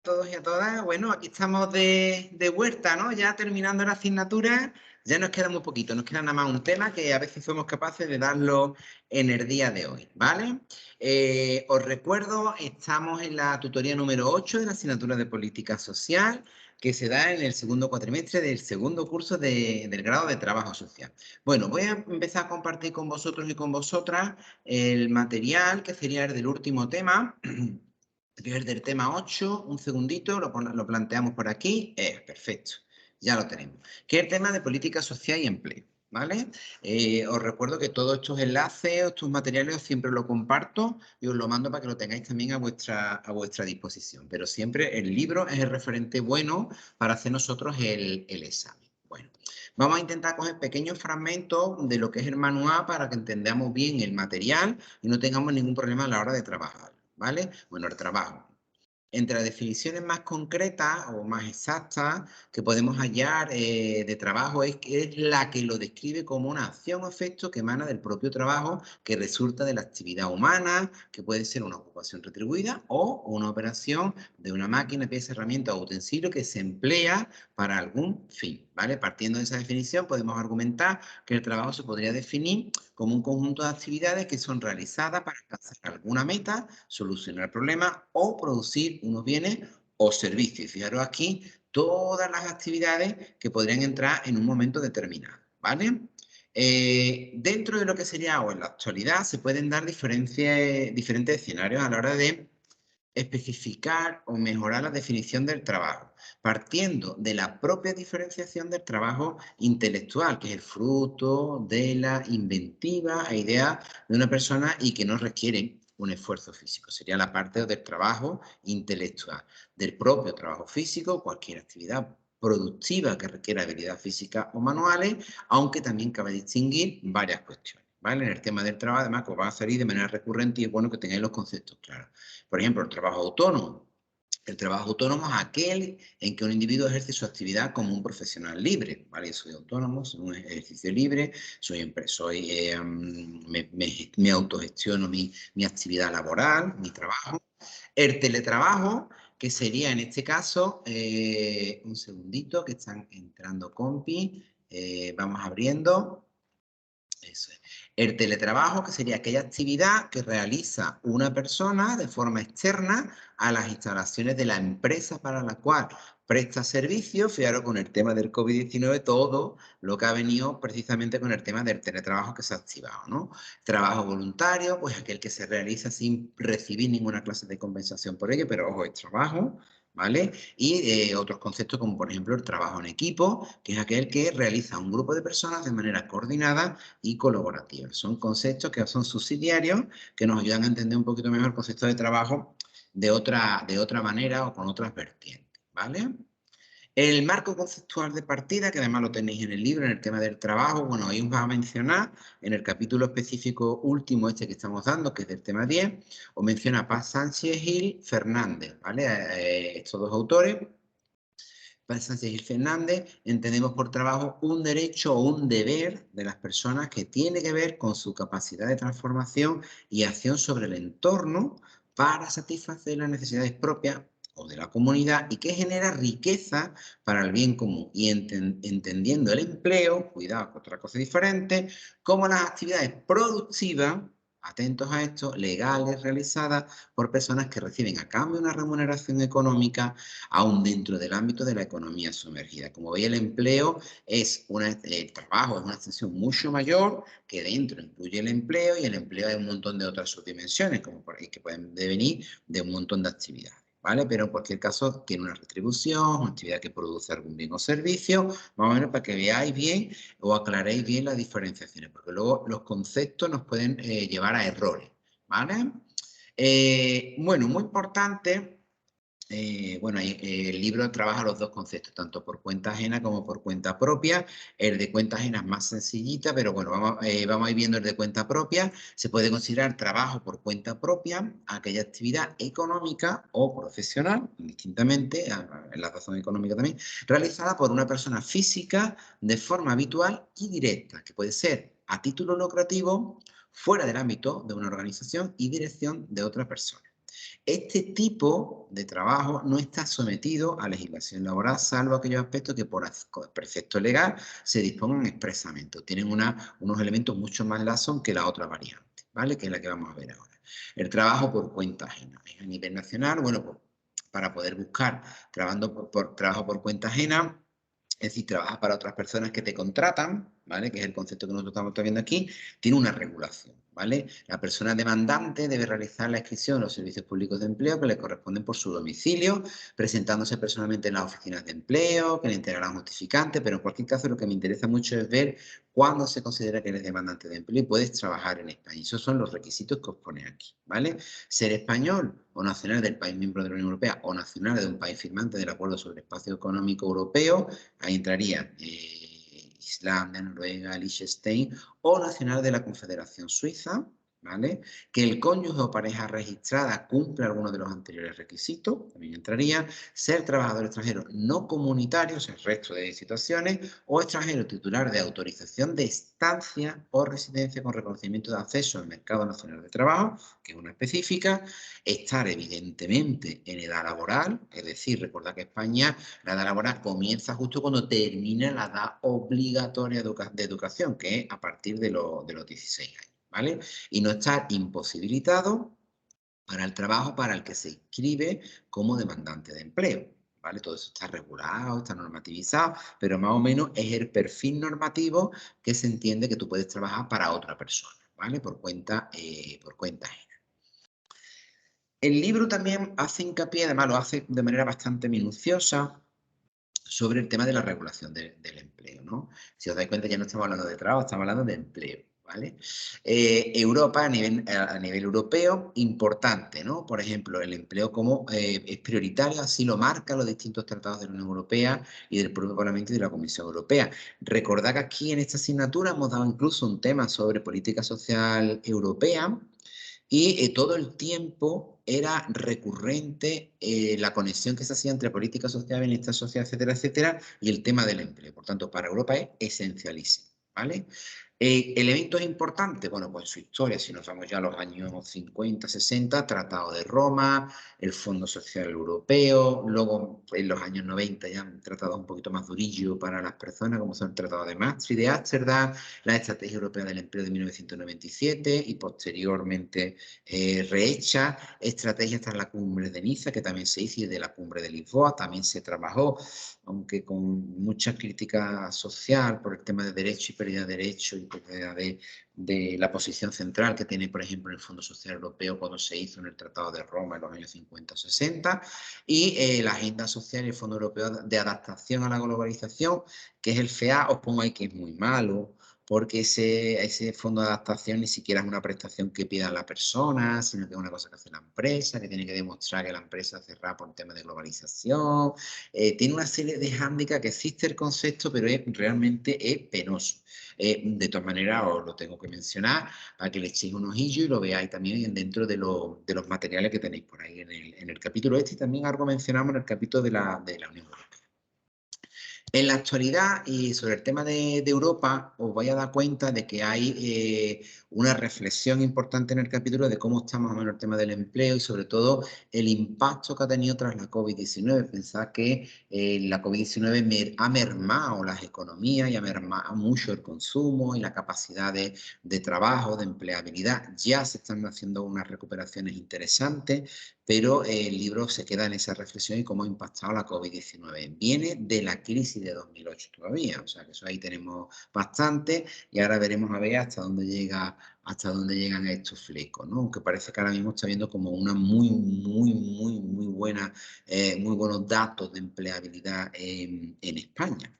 Todos y a todas. Bueno, aquí estamos de vuelta, ¿no? Ya terminando la asignatura, ya nos queda muy poquito, nos queda nada más un tema que a veces somos capaces de darlo en el día de hoy, ¿vale? Os recuerdo, estamos en la tutoría número 8 de la asignatura de Política Social, que se da en el segundo cuatrimestre del segundo curso del grado de Trabajo Social. Bueno, voy a empezar a compartir con vosotros y con vosotras el material, que sería el del último tema, que es del tema 8, un segundito, lo planteamos por aquí, perfecto, ya lo tenemos, que es el tema de política social y empleo, ¿vale? Os recuerdo que todos estos enlaces, estos materiales, siempre lo comparto y os lo mando para que lo tengáis también a vuestra disposición, pero siempre el libro es el referente bueno para hacer nosotros el examen. Bueno, vamos a intentar coger pequeños fragmentos de lo que es el manual para que entendamos bien el material y no tengamos ningún problema a la hora de trabajar. ¿Vale? Bueno, el trabajo. Entre las definiciones más concretas o más exactas que podemos hallar de trabajo es que es la que lo describe como una acción o efecto que emana del propio trabajo que resulta de la actividad humana, que puede ser una ocupación retribuida o una operación de una máquina, pieza, herramienta o utensilio que se emplea para algún fin, ¿vale? Partiendo de esa definición podemos argumentar que el trabajo se podría definir como un conjunto de actividades que son realizadas para alcanzar alguna meta, solucionar problemas o producir unos bienes o servicios. Fijaros aquí todas las actividades que podrían entrar en un momento determinado, ¿vale? Dentro de lo que sería o en la actualidad se pueden dar diferentes escenarios a la hora de especificar o mejorar la definición del trabajo, partiendo de la propia diferenciación del trabajo intelectual, que es el fruto de la inventiva e idea de una persona y que no requiere un esfuerzo físico. Sería la parte del trabajo intelectual, del propio trabajo físico, cualquier actividad productiva que requiera habilidad física o manuales, aunque también cabe distinguir varias cuestiones. ¿Vale? En el tema del trabajo, además, que os va a salir de manera recurrente y es bueno que tengáis los conceptos claros. Por ejemplo, el trabajo autónomo. El trabajo autónomo es aquel en que un individuo ejerce su actividad como un profesional libre, ¿vale? Yo soy autónomo, soy un ejercicio libre, me autogestiono mi actividad laboral, mi trabajo. El teletrabajo, que sería en este caso, un segundito, que están entrando compi, vamos abriendo. Eso es. El teletrabajo, que sería aquella actividad que realiza una persona de forma externa a las instalaciones de la empresa para la cual presta servicio. Fijaros con el tema del COVID-19, todo lo que ha venido precisamente con el tema del teletrabajo que se ha activado, ¿no? Trabajo voluntario, pues aquel que se realiza sin recibir ninguna clase de compensación por ello, pero ojo, es trabajo, ¿vale? Y otros conceptos como por ejemplo el trabajo en equipo, que es aquel que realiza un grupo de personas de manera coordinada y colaborativa. Son conceptos que son subsidiarios, que nos ayudan a entender un poquito mejor el concepto de trabajo de otra manera o con otras vertientes, ¿vale? El marco conceptual de partida, que además lo tenéis en el libro, en el tema del trabajo, bueno, ahí os va a mencionar, en el capítulo específico último este que estamos dando, que es del tema 10, os menciona Paz Sánchez Gil Fernández, ¿vale? Estos dos autores. Paz Sánchez Gil Fernández, entendemos por trabajo un derecho o un deber de las personas que tiene que ver con su capacidad de transformación y acción sobre el entorno para satisfacer las necesidades propias o de la comunidad y que genera riqueza para el bien común. Y entendiendo el empleo, cuidado, otra cosa diferente, como las actividades productivas, atentos a esto, legales realizadas por personas que reciben a cambio una remuneración económica aún dentro del ámbito de la economía sumergida. Como veis, el empleo el trabajo es una extensión mucho mayor que dentro incluye el empleo y el empleo hay un montón de otras subdimensiones como por ahí que pueden devenir de un montón de actividades. ¿Vale? Pero en cualquier caso tiene una retribución, una actividad que produce algún bien o servicio, más o menos para que veáis bien o aclaréis bien las diferenciaciones, porque luego los conceptos nos pueden llevar a errores, ¿vale? Bueno, muy importante. Bueno, el libro trabaja los dos conceptos, tanto por cuenta ajena como por cuenta propia. El de cuenta ajena es más sencillita, pero bueno, vamos a ir viendo el de cuenta propia. Se puede considerar trabajo por cuenta propia aquella actividad económica o profesional, indistintamente, en la razón económica también, realizada por una persona física de forma habitual y directa, que puede ser a título lucrativo, fuera del ámbito de una organización y dirección de otra persona. Este tipo de trabajo no está sometido a legislación laboral, salvo aquellos aspectos que por precepto legal se dispongan expresamente. Tienen unos elementos mucho más laxos que la otra variante, ¿vale? Que es la que vamos a ver ahora. El trabajo por cuenta ajena. A nivel nacional, bueno, pues, para poder buscar trabajo por cuenta ajena, es decir, trabajas para otras personas que te contratan, ¿vale? Que es el concepto que nosotros estamos viendo aquí, tiene una regulación, ¿vale? La persona demandante debe realizar la inscripción en los servicios públicos de empleo que le corresponden por su domicilio, presentándose personalmente en las oficinas de empleo, que le entregarán justificante, pero en cualquier caso lo que me interesa mucho es ver cuándo se considera que eres demandante de empleo y puedes trabajar en España. Esos son los requisitos que os pone aquí, ¿vale? Ser español o nacional del país miembro de la Unión Europea o nacional de un país firmante del Acuerdo sobre el Espacio Económico Europeo, ahí entraría Islandia, Noruega, Liechtenstein, o nacional de la Confederación Suiza, ¿vale? Que el cónyuge o pareja registrada cumple alguno de los anteriores requisitos, también entraría. Ser trabajador extranjero no comunitario, o sea, el resto de situaciones, o extranjero titular de autorización de estancia o residencia con reconocimiento de acceso al mercado nacional de trabajo, que es una específica. Estar evidentemente en edad laboral, es decir, recordad que España, la edad laboral comienza justo cuando termina la edad obligatoria de educación, que es a partir de los 16 años, ¿vale? Y no estar imposibilitado para el trabajo para el que se inscribe como demandante de empleo, ¿vale? Todo eso está regulado, está normativizado, pero más o menos es el perfil normativo que se entiende que tú puedes trabajar para otra persona, ¿vale? Por cuenta ajena. El libro también hace hincapié, además lo hace de manera bastante minuciosa, sobre el tema de la regulación del empleo, ¿no? Si os dais cuenta, ya no estamos hablando de trabajo, estamos hablando de empleo, ¿vale? Europa, a nivel europeo, importante, ¿no? Por ejemplo, el empleo como es prioritario, así lo marcan los distintos tratados de la Unión Europea y del propio Parlamento y de la Comisión Europea. Recordad que aquí en esta asignatura hemos dado incluso un tema sobre política social europea, y todo el tiempo era recurrente la conexión que se hacía entre política social, bienestar social, etcétera, etcétera, y el tema del empleo. Por tanto, para Europa es esencialísimo, ¿vale? Elementos importantes, bueno, pues su historia, si nos vamos ya a los años 50, 60, Tratado de Roma, el Fondo Social Europeo, luego en los años 90 ya han tratado un poquito más durillo para las personas, como son el Tratado de Maastricht, de Ámsterdam, la Estrategia Europea del Empleo de 1997 y posteriormente rehecha, estrategias tras la cumbre de Niza, que también se hizo, y de la cumbre de Lisboa también se trabajó, aunque con mucha crítica social por el tema de derecho y pérdida de derechos y pérdida de la posición central que tiene, por ejemplo, el Fondo Social Europeo cuando se hizo en el Tratado de Roma en los años 50 o 60, y la Agenda Social y el Fondo Europeo de Adaptación a la Globalización, que es el FEA, os pongo ahí que es muy malo, porque ese fondo de adaptación ni siquiera es una prestación que pida la persona, sino que es una cosa que hace la empresa, que tiene que demostrar que la empresa cerrada por temas de globalización. Tiene una serie de hándicaps que existe el concepto, pero realmente es penoso. De todas maneras, os lo tengo que mencionar para que le echéis un ojillo y lo veáis también dentro de los materiales que tenéis por ahí en el capítulo este, y también algo mencionamos en el capítulo de la Unión Europea. En la actualidad, y sobre el tema de Europa, os vais a dar cuenta de que hay una reflexión importante en el capítulo de cómo está más o menos el tema del empleo y sobre todo el impacto que ha tenido tras la COVID-19. Pensad que la COVID-19 ha mermado las economías y ha mermado mucho el consumo y la capacidad de trabajo, de empleabilidad. Ya se están haciendo unas recuperaciones interesantes, pero el libro se queda en esa reflexión y cómo ha impactado la COVID-19. Viene de la crisis de 2008 todavía, o sea que eso ahí tenemos bastante, y ahora veremos a ver hasta dónde llegan estos flecos, ¿no? Aunque parece que ahora mismo está viendo como una muy buena, muy buenos datos de empleabilidad en España.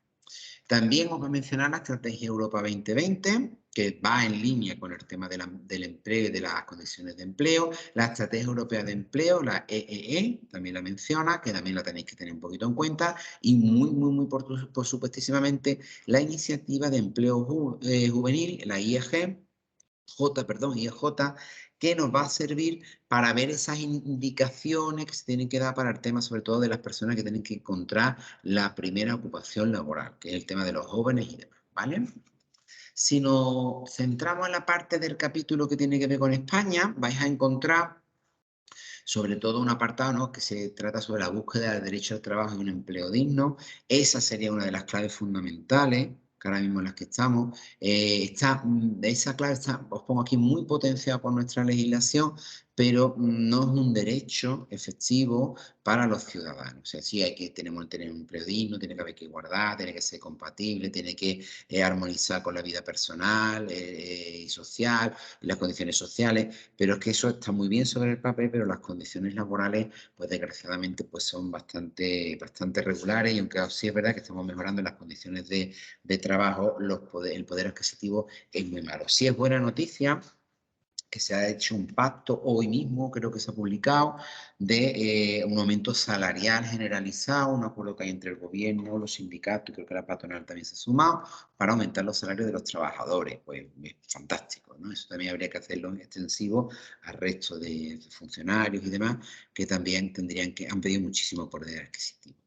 También os voy a mencionar la Estrategia Europa 2020, que va en línea con el tema del empleo y de las condiciones de empleo. La Estrategia Europea de Empleo, la EEE, también la menciona, que también la tenéis que tener un poquito en cuenta. Y muy por supuestísimamente, la Iniciativa de Empleo Juvenil, la IEG, IEJ, que nos va a servir para ver esas indicaciones que se tienen que dar para el tema, sobre todo de las personas que tienen que encontrar la primera ocupación laboral, que es el tema de los jóvenes y demás, ¿vale? Si nos centramos en la parte del capítulo que tiene que ver con España, vais a encontrar Sobre todo un apartado, ¿no?, que se trata sobre la búsqueda del derecho al trabajo y un empleo digno. Esa sería una de las claves fundamentales que ahora mismo en las que estamos. Esa clave está, os pongo aquí, muy potenciada por nuestra legislación, pero no es un derecho efectivo para los ciudadanos. O sea, sí hay que tenemos que tener un empleo digno, tiene que haber que guardar, tiene que ser compatible, tiene que armonizar con la vida personal y social, y las condiciones sociales, pero es que eso está muy bien sobre el papel, pero las condiciones laborales, pues desgraciadamente, pues son bastante regulares, y aunque sí es verdad que estamos mejorando las condiciones de trabajo, el poder adquisitivo es muy malo. Sí es buena noticia que se ha hecho un pacto, hoy mismo creo que se ha publicado, de un aumento salarial generalizado, un acuerdo que hay entre el gobierno, los sindicatos, y creo que la patronal también se ha sumado, para aumentar los salarios de los trabajadores. Pues es fantástico, ¿no? Eso también habría que hacerlo extensivo al resto de funcionarios y demás, que también han pedido muchísimo poder adquisitivo.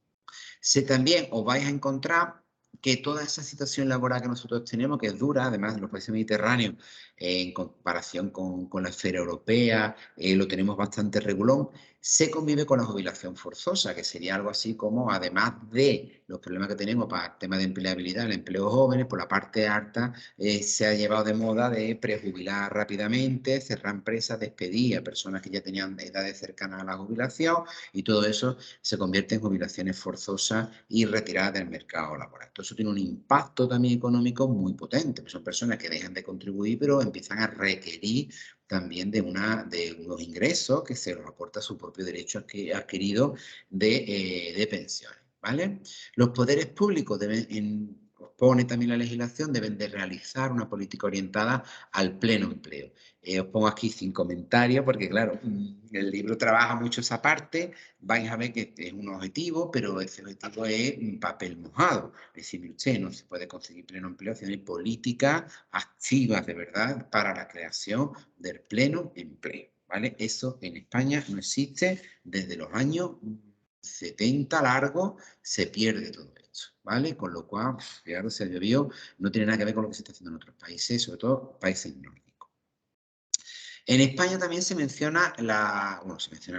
También os vais a encontrar que toda esa situación laboral que nosotros tenemos, que es dura, además de los países mediterráneos, en comparación con la esfera europea, lo tenemos bastante regulón, se convive con la jubilación forzosa, que sería algo así como, además de los problemas que tenemos para el tema de empleabilidad, el empleo jóvenes, por la parte alta, se ha llevado de moda de prejubilar rápidamente, cerrar empresas, despedir a personas que ya tenían edades cercanas a la jubilación, y todo eso se convierte en jubilaciones forzosas y retiradas del mercado laboral. Todo eso tiene un impacto también económico muy potente, pues son personas que dejan de contribuir, pero empiezan a requerir también de unos ingresos que se los aporta su propio derecho adquirido de pensiones, ¿vale? Los poderes públicos pone también la legislación, deben de realizar una política orientada al pleno empleo. Os pongo aquí 5 comentarios, porque claro, el libro trabaja mucho esa parte, vais a ver que es un objetivo, pero ese objetivo es un papel mojado. Es decir, usted no se puede conseguir pleno empleo si no hay políticas activas de verdad para la creación del pleno empleo, ¿vale? Eso en España no existe desde los años 70 largo, se pierde todo esto, ¿vale? Con lo cual, fijaros, se llovió, no tiene nada que ver con lo que se está haciendo en otros países, sobre todo países nórdicos. En España también se menciona la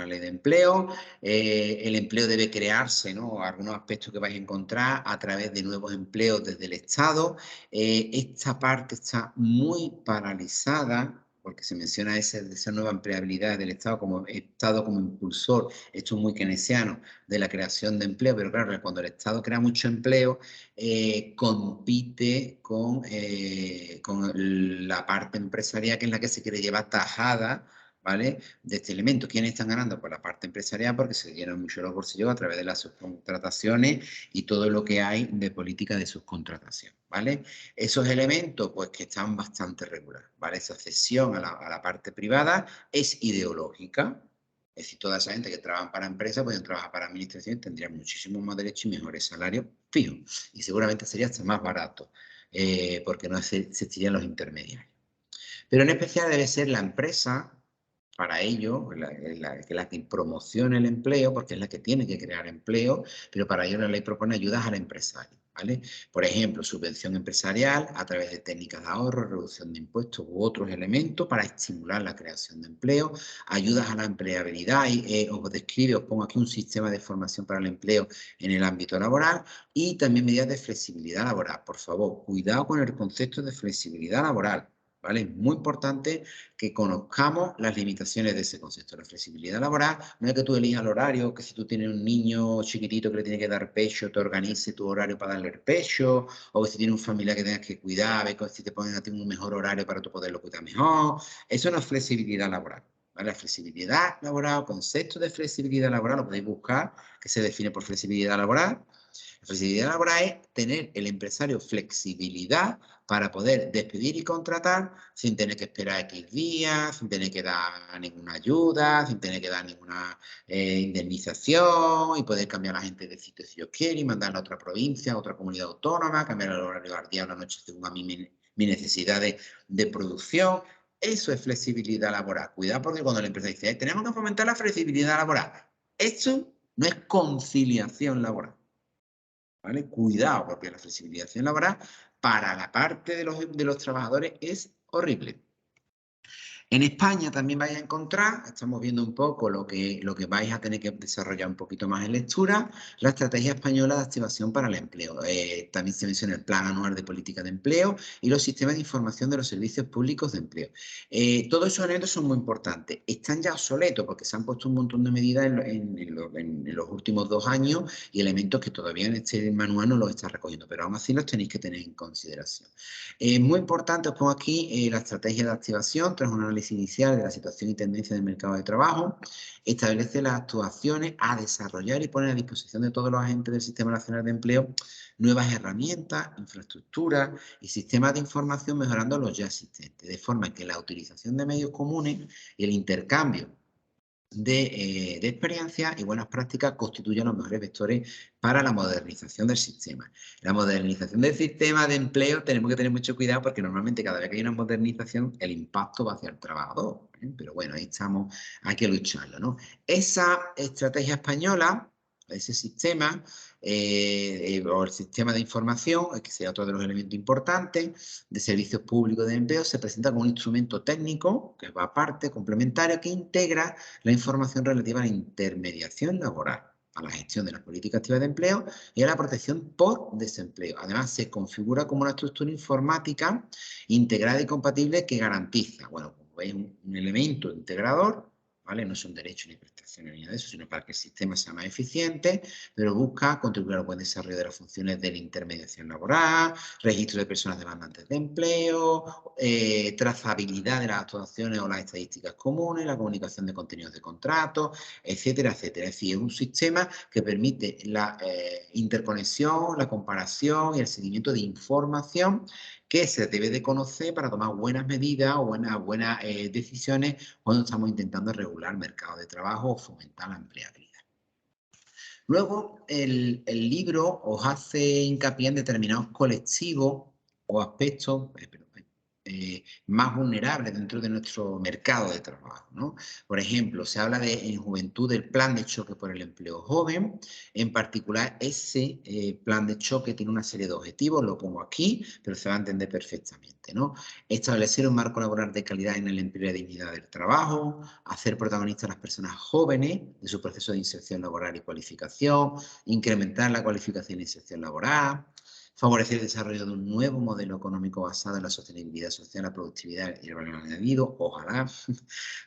ley de empleo. El empleo debe crearse, ¿no? Algunos aspectos que vais a encontrar a través de nuevos empleos desde el Estado. Esta parte está muy paralizada, porque se menciona esa nueva empleabilidad del Estado como impulsor. Esto es muy keynesiano, de la creación de empleo, pero claro, cuando el Estado crea mucho empleo, compite con la parte empresarial, que es la que se quiere llevar tajada, ¿vale?, de este elemento. ¿Quiénes están ganando? Pues la parte empresarial, porque se llenan mucho los bolsillos a través de las subcontrataciones y todo lo que hay de política de subcontratación, ¿vale? Esos elementos, pues, que están bastante regulares, ¿vale? Esa cesión a la parte privada es ideológica. Es decir, toda esa gente que trabaja para empresas, pueden trabajar para administraciones, tendrían muchísimos más derechos y mejores salarios fijos. Y seguramente sería hasta más barato, porque no existirían los intermediarios. Pero en especial debe ser la empresa, para ello, la que promocione el empleo, porque es la que tiene que crear empleo, pero para ello la ley propone ayudas al empresario, ¿vale? Por ejemplo, subvención empresarial a través de técnicas de ahorro, reducción de impuestos u otros elementos para estimular la creación de empleo, ayudas a la empleabilidad, y os pongo aquí un sistema de formación para el empleo en el ámbito laboral, y también medidas de flexibilidad laboral. Por favor, cuidado con el concepto de flexibilidad laboral, ¿vale? Es muy importante que conozcamos las limitaciones de ese concepto. La flexibilidad laboral no es que tú elijas el horario, que si tú tienes un niño chiquitito que le tiene que dar pecho, te organice tu horario para darle el pecho, o que si tienes un familiar que tengas que cuidar, ve si te ponen a ti un mejor horario para tú poderlo cuidar mejor. Eso no es flexibilidad laboral, ¿vale? La flexibilidad laboral, concepto de flexibilidad laboral, lo podéis buscar, que se define por flexibilidad laboral. La flexibilidad laboral es tener el empresario flexibilidad para poder despedir y contratar sin tener que esperar X días, sin tener que dar ninguna ayuda, sin tener que dar ninguna indemnización, y poder cambiar a la gente de sitio si yo quiero y mandarla a otra provincia, a otra comunidad autónoma, cambiar el horario al día o la noche según a mí mi necesidad de producción. Eso es flexibilidad laboral. Cuidado, porque cuando la empresa dice, tenemos que fomentar la flexibilidad laboral, eso no es conciliación laboral, ¿vale? Cuidado, porque la flexibilidad laboral para la parte de los trabajadores es horrible. En España también vais a encontrar, estamos viendo un poco lo que vais a tener que desarrollar un poquito más en lectura, la Estrategia Española de Activación para el Empleo. También se menciona el Plan Anual de Política de Empleo y los sistemas de información de los servicios públicos de empleo. Todos esos elementos son muy importantes. Están ya obsoletos porque se han puesto un montón de medidas en los últimos 2 años y elementos que todavía en este manual no los está recogiendo, pero aún así los tenéis que tener en consideración. Muy importante, os pongo aquí la estrategia de activación tras un análisis inicial de la situación y tendencia del mercado de trabajo. Establece las actuaciones a desarrollar y poner a disposición de todos los agentes del Sistema Nacional de Empleo nuevas herramientas, infraestructuras y sistemas de información mejorando los ya existentes, de forma que la utilización de medios comunes y el intercambio de experiencia y buenas prácticas constituyen los mejores vectores para la modernización del sistema. La modernización del sistema de empleo tenemos que tener mucho cuidado porque normalmente cada vez que hay una modernización el impacto va hacia el trabajador, ¿eh? Pero bueno, ahí estamos, hay que lucharlo, ¿no? Esa estrategia española, ese sistema, o el sistema de información, que sería otro de los elementos importantes, de servicios públicos de empleo, se presenta como un instrumento técnico, que va aparte, complementario, que integra la información relativa a la intermediación laboral, a la gestión de las políticas activas de empleo y a la protección por desempleo. Además, se configura como una estructura informática integrada y compatible que garantiza, bueno, como veis, un elemento integrador, ¿vale? No son derechos ni prestaciones ni nada de eso, sino para que el sistema sea más eficiente, pero busca contribuir al buen desarrollo de las funciones de la intermediación laboral, registro de personas demandantes de empleo, trazabilidad de las actuaciones o las estadísticas comunes, la comunicación de contenidos de contratos, etcétera, etcétera. Es decir, es un sistema que permite la interconexión, la comparación y el seguimiento de información que se debe de conocer para tomar buenas medidas o buenas decisiones cuando estamos intentando regular el mercado de trabajo o fomentar la empleabilidad. Luego, el libro os hace hincapié en determinados colectivos o aspectos más vulnerables dentro de nuestro mercado de trabajo, ¿no? Por ejemplo, se habla en juventud del plan de choque por el empleo joven. En particular, ese plan de choque tiene una serie de objetivos, lo pongo aquí, pero se va a entender perfectamente, ¿no? Establecer un marco laboral de calidad en el empleo y la dignidad del trabajo, hacer protagonistas a las personas jóvenes de su proceso de inserción laboral y cualificación, incrementar la cualificación e inserción laboral, favorecer el desarrollo de un nuevo modelo económico basado en la sostenibilidad social, la productividad y el valor añadido, ojalá,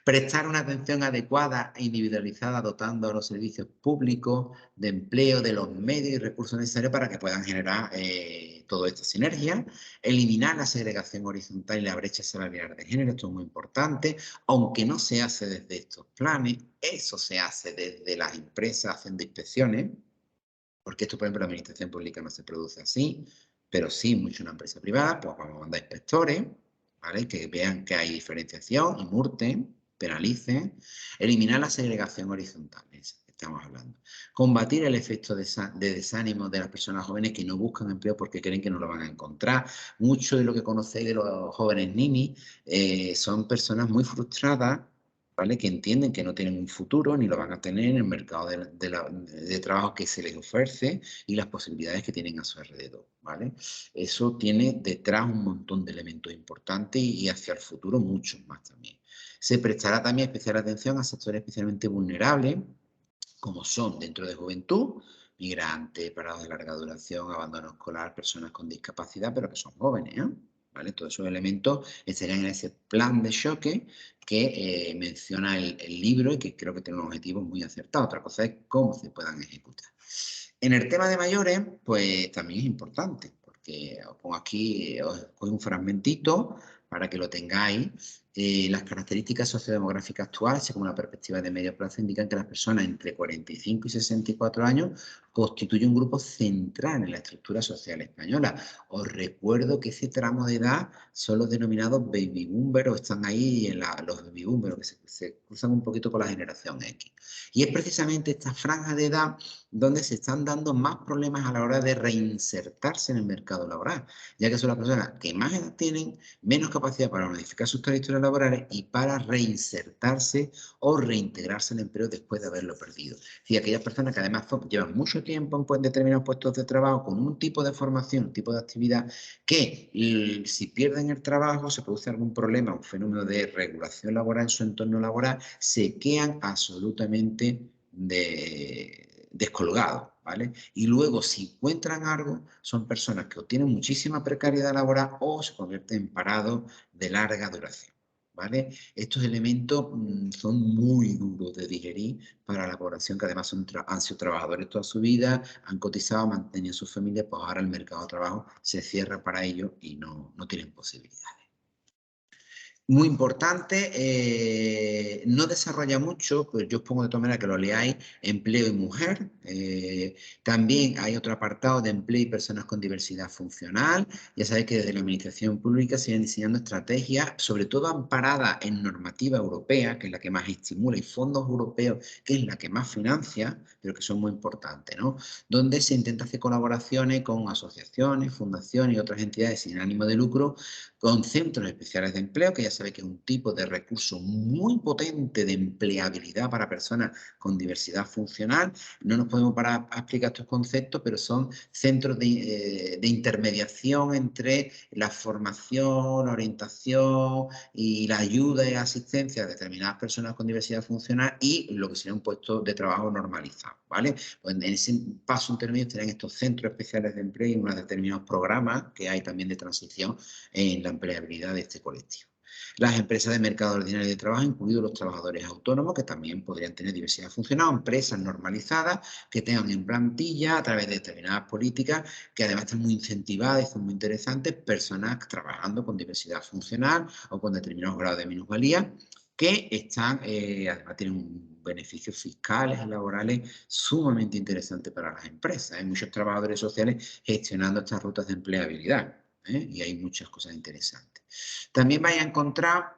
prestar una atención adecuada e individualizada dotando a los servicios públicos de empleo de los medios y recursos necesarios para que puedan generar toda esta sinergia, eliminar la segregación horizontal y la brecha salarial de género, esto es muy importante, aunque no se hace desde estos planes, eso se hace desde las empresas haciendo inspecciones, porque esto, por ejemplo, en la administración pública no se produce así, pero sí mucho en una empresa privada, pues vamos a mandar inspectores, ¿vale? Que vean que hay diferenciación y multen, penalicen, eliminar la segregación horizontal, estamos hablando. Combatir el efecto de desánimo de las personas jóvenes que no buscan empleo porque creen que no lo van a encontrar. Mucho de lo que conocéis de los jóvenes ninis son personas muy frustradas, ¿vale? Que entienden que no tienen un futuro ni lo van a tener en el mercado de trabajo que se les ofrece y las posibilidades que tienen a su alrededor, ¿vale? Eso tiene detrás un montón de elementos importantes y hacia el futuro muchos más también. Se prestará también especial atención a sectores especialmente vulnerables, como son dentro de juventud, migrantes, parados de larga duración, abandono escolar, personas con discapacidad, pero que son jóvenes, ¿eh? ¿Vale? Todos esos elementos estarían en ese plan de choque que menciona el libro y que creo que tiene un objetivo muy acertado. Otra cosa es cómo se puedan ejecutar. En el tema de mayores, pues también es importante, porque os pongo aquí, os pongo un fragmentito para que lo tengáis. Las características sociodemográficas actuales, así como la perspectiva de medio plazo, indican que las personas entre 45 y 64 años constituyen un grupo central en la estructura social española. Os recuerdo que ese tramo de edad son los denominados baby boomers, o están ahí los baby boomers, que se cruzan un poquito con la generación X. Y es precisamente esta franja de edad donde se están dando más problemas a la hora de reinsertarse en el mercado laboral, ya que son las personas que más edad tienen, menos capacidad capacidad para modificar sus trayectorias laborales y para reinsertarse o reintegrarse al empleo después de haberlo perdido. Y aquellas personas que además llevan mucho tiempo en determinados puestos de trabajo con un tipo de formación, un tipo de actividad, que si pierden el trabajo, se produce algún problema, un fenómeno de regulación laboral en su entorno laboral, se quedan absolutamente descolgados, ¿vale? Y luego, si encuentran algo, son personas que obtienen muchísima precariedad laboral o se convierten en parados de larga duración, ¿vale? Estos elementos son muy duros de digerir para la población que además han sido trabajadores toda su vida, han cotizado, mantenido su familia, pues ahora el mercado de trabajo se cierra para ellos y no tienen posibilidades. Muy importante, no desarrolla mucho, pues yo os pongo de todas maneras que lo leáis, empleo y mujer. También hay otro apartado de empleo y personas con diversidad funcional. Ya sabéis que desde la administración pública se van diseñando estrategias, sobre todo amparadas en normativa europea, que es la que más estimula, y fondos europeos, que es la que más financia, pero que son muy importantes, ¿no? Donde se intenta hacer colaboraciones con asociaciones, fundaciones y otras entidades sin ánimo de lucro, con centros especiales de empleo, que ya sabéis que es un tipo de recurso muy potente de empleabilidad para personas con diversidad funcional. No nos podemos parar a explicar estos conceptos, pero son centros de intermediación entre la formación, la orientación y la ayuda y asistencia de determinadas personas con diversidad funcional y lo que sería un puesto de trabajo normalizado, ¿vale? Pues en ese paso intermedio estarían estos centros especiales de empleo y unos determinados programas que hay también de transición en la empleabilidad de este colectivo. Las empresas de mercado ordinario de trabajo, incluidos los trabajadores autónomos, que también podrían tener diversidad funcional, empresas normalizadas que tengan en plantilla, a través de determinadas políticas, que además están muy incentivadas y son muy interesantes, personas trabajando con diversidad funcional o con determinados grados de minusvalía, que están, además tienen beneficios fiscales y laborales sumamente interesantes para las empresas. Hay muchos trabajadores sociales gestionando estas rutas de empleabilidad. Y hay muchas cosas interesantes. También vais a encontrar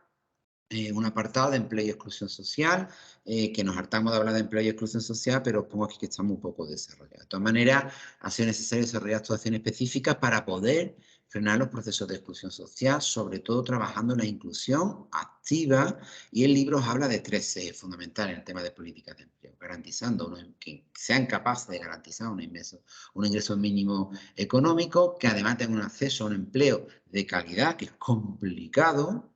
un apartado de empleo y exclusión social, que nos hartamos de hablar de empleo y exclusión social, pero os pongo aquí que está muy poco desarrollado. De todas maneras, ha sido necesario desarrollar actuaciones específicas para poder frenar los procesos de exclusión social, sobre todo trabajando en la inclusión activa, y el libro os habla de tres ejes fundamentales en el tema de políticas de empleo, garantizando que sean capaces de garantizar un ingreso mínimo económico, que además tengan un acceso a un empleo de calidad, que es complicado,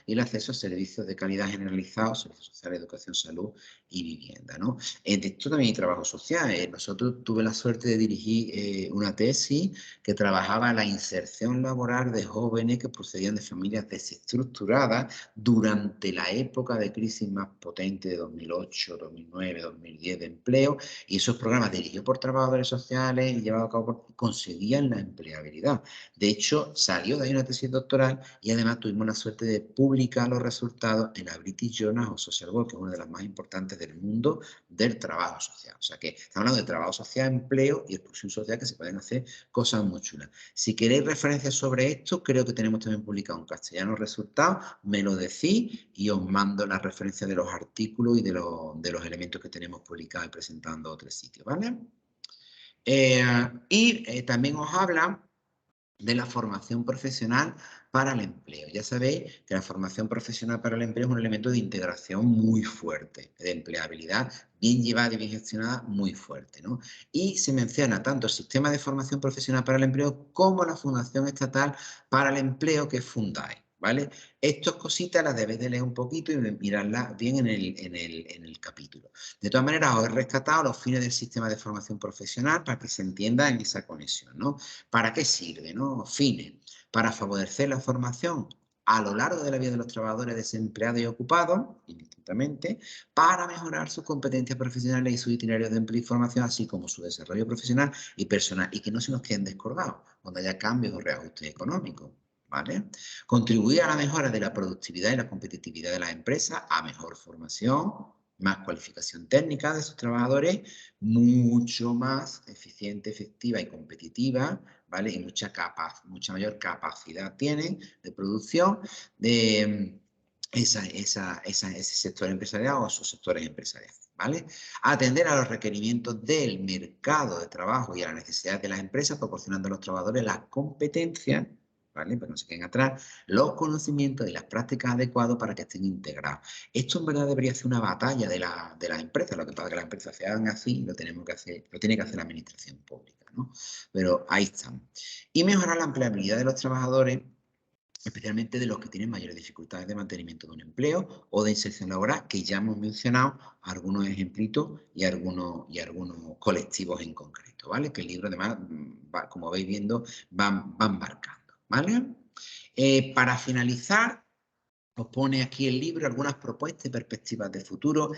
y el acceso a servicios de calidad generalizados, servicios sociales, educación, salud y vivienda, ¿no? De esto también hay trabajo social. Nosotros tuve la suerte de dirigir una tesis que trabajaba la inserción laboral de jóvenes que procedían de familias desestructuradas durante la época de crisis más potente de 2008, 2009, 2010 de empleo, y esos programas dirigidos por trabajadores sociales y llevados a cabo conseguían la empleabilidad. De hecho, salió de ahí una tesis doctoral y además tuvimos la suerte de publicar los resultados en la British Journal of Social Work, que es una de las más importantes del mundo del trabajo social. O sea que estamos hablando de trabajo social, empleo y exclusión social, que se pueden hacer cosas muy chulas. Si queréis referencias sobre esto, creo que tenemos también publicado en castellano resultados, me lo decís y os mando las referencias de los artículos y de los elementos que tenemos publicados y presentando a otros sitios, ¿vale? También os habla de la formación profesional para el empleo. Ya sabéis que la formación profesional para el empleo es un elemento de integración muy fuerte, de empleabilidad bien llevada y bien gestionada, muy fuerte, ¿no? Y se menciona tanto el sistema de formación profesional para el empleo como la Fundación Estatal para el Empleo que fundáis, ¿vale? Estas cositas las debéis de leer un poquito y mirarlas bien en el capítulo. De todas maneras, os he rescatado los fines del sistema de formación profesional para que se entienda en esa conexión, ¿no? ¿Para qué sirve, no? Fines. Para favorecer la formación a lo largo de la vida de los trabajadores desempleados y ocupados, indistintamente, para mejorar sus competencias profesionales y sus itinerarios de empleo y formación, así como su desarrollo profesional y personal, y que no se nos queden descolgados cuando haya cambios o reajustes económicos, ¿vale? Contribuir a la mejora de la productividad y la competitividad de las empresas, a mejor formación, más cualificación técnica de sus trabajadores, mucho más eficiente, efectiva y competitiva, ¿vale? Y mucha mayor capacidad tienen de producción de ese sector empresarial o esos sectores empresariales, ¿vale? Atender a los requerimientos del mercado de trabajo y a las necesidades de las empresas, proporcionando a los trabajadores las competencias ¿vale? Para que no se queden atrás, los conocimientos y las prácticas adecuados para que estén integrados. Esto en verdad debería ser una batalla de las empresas, lo que pasa es que las empresas se hagan así, lo tenemos que hacer, lo tiene que hacer la administración pública, ¿no? Pero ahí están. Y mejorar la empleabilidad de los trabajadores, especialmente de los que tienen mayores dificultades de mantenimiento de un empleo o de inserción laboral, que ya hemos mencionado algunos ejemplitos y algunos colectivos en concreto, ¿vale? Que el libro además, como veis viendo, van marcando, ¿vale? Para finalizar, os pone aquí el libro algunas propuestas y perspectivas de futuro.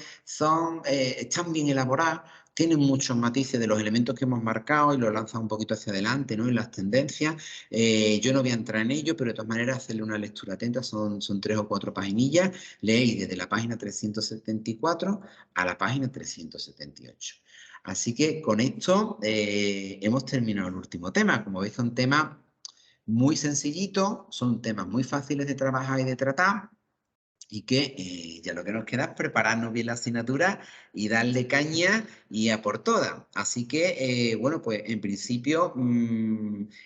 Están bien elaboradas, tienen muchos matices de los elementos que hemos marcado y los lanzan un poquito hacia adelante, ¿no? En las tendencias. Yo no voy a entrar en ello, pero de todas maneras hacerle una lectura atenta. Son 3 o 4 paginillas. Leéis desde la página 374 a la página 378. Así que con esto hemos terminado el último tema. Como veis, son temas muy sencillitos, son temas muy fáciles de trabajar y de tratar, y que ya lo que nos queda es prepararnos bien la asignatura y darle caña y a por todas. Así que, bueno, pues en principio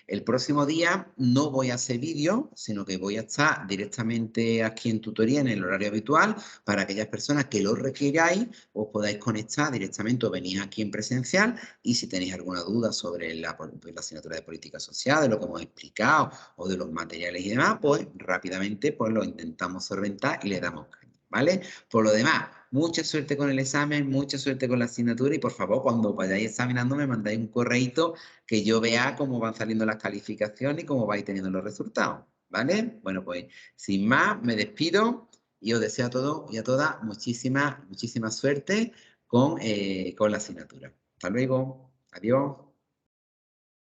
el próximo día no voy a hacer vídeo, sino que voy a estar directamente aquí en tutoría en el horario habitual para aquellas personas que lo requeráis, os podáis conectar directamente o venís aquí en presencial, y si tenéis alguna duda sobre la asignatura de política social, de lo que hemos explicado o de los materiales y demás, pues rápidamente pues lo intentamos solventar y le damos caña, ¿vale? Por lo demás, mucha suerte con el examen, mucha suerte con la asignatura, y por favor, cuando vayáis examinando me mandáis un correíto que yo vea cómo van saliendo las calificaciones y cómo vais teniendo los resultados, ¿vale? Bueno, pues sin más, me despido y os deseo a todos y a todas muchísima suerte con la asignatura. Hasta luego. Adiós.